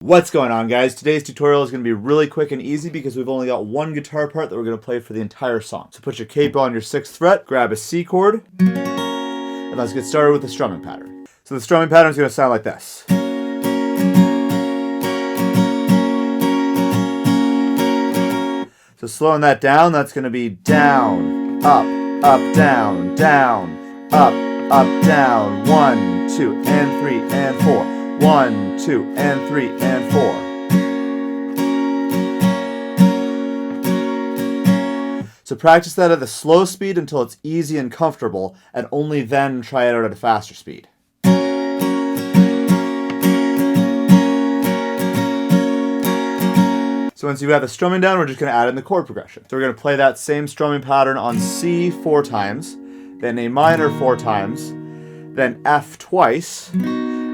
What's going on, guys? Today's tutorial is going to be really quick and easy because we've only got one guitar part that we're going to play for the entire song. So put your capo on your 6th fret, grab a C chord, and let's get started with the strumming pattern. So the strumming pattern is going to sound like this. So slowing that down, that's going to be down, up, down, up, down, 1, 2, and 3, and 4. 1, 2, and 3, and 4. So practice that at a slow speed until it's easy and comfortable, and only then try it out at a faster speed. So once you have the strumming down, we're just going to add in the chord progression. So we're going to play that same strumming pattern on C 4 times, then A minor 4 times, then F twice,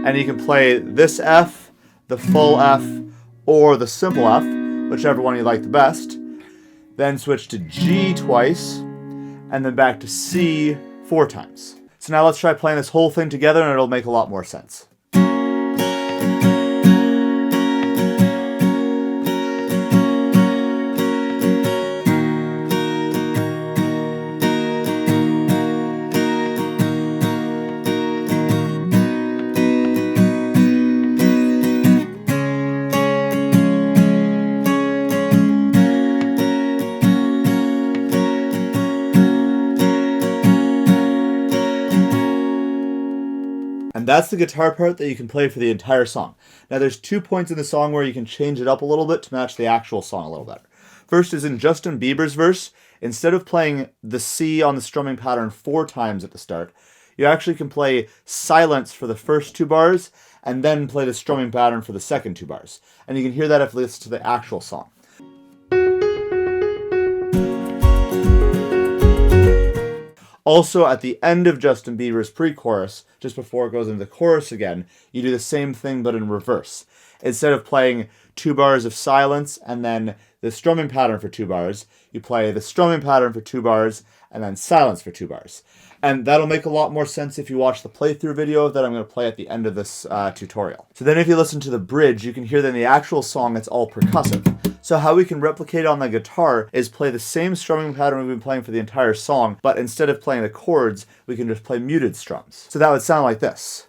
and you can play this F, the full F, or the simple F, whichever one you like the best. Then switch to G twice, and then back to C 4 times. So now let's try playing this whole thing together and it'll make a lot more sense. And that's the guitar part that you can play for the entire song. Now there's 2 points in the song where you can change it up a little bit to match the actual song a little better. First is in Justin Bieber's verse. Instead of playing the C on the strumming pattern 4 times at the start, you actually can play silence for the first 2 bars and then play the strumming pattern for the second 2 bars. And you can hear that if you listen to the actual song. Also, at the end of Justin Bieber's pre-chorus, just before it goes into the chorus again, you do the same thing but in reverse. Instead of playing 2 bars of silence and then the strumming pattern for 2 bars, you play the strumming pattern for 2 bars and then silence for 2 bars. And that'll make a lot more sense if you watch the playthrough video that I'm going to play at the end of this tutorial. So then if you listen to the bridge, you can hear that in the actual song it's all percussive. So how we can replicate on the guitar is play the same strumming pattern we've been playing for the entire song, but instead of playing the chords, we can just play muted strums. So that would sound like this.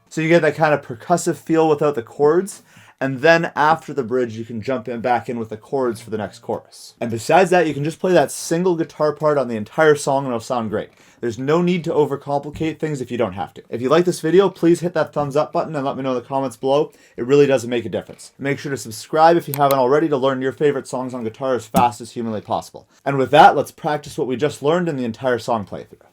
So you get that kind of percussive feel without the chords, and then after the bridge you can jump back in with the chords for the next chorus. And besides that, you can just play that single guitar part on the entire song and it'll sound great. There's no need to overcomplicate things if you don't have to. If you like this video, please hit that thumbs up button and let me know in the comments below. It really does make a difference. Make sure to subscribe if you haven't already to learn your favorite songs on guitar as fast as humanly possible. And with that, let's practice what we just learned in the entire song playthrough.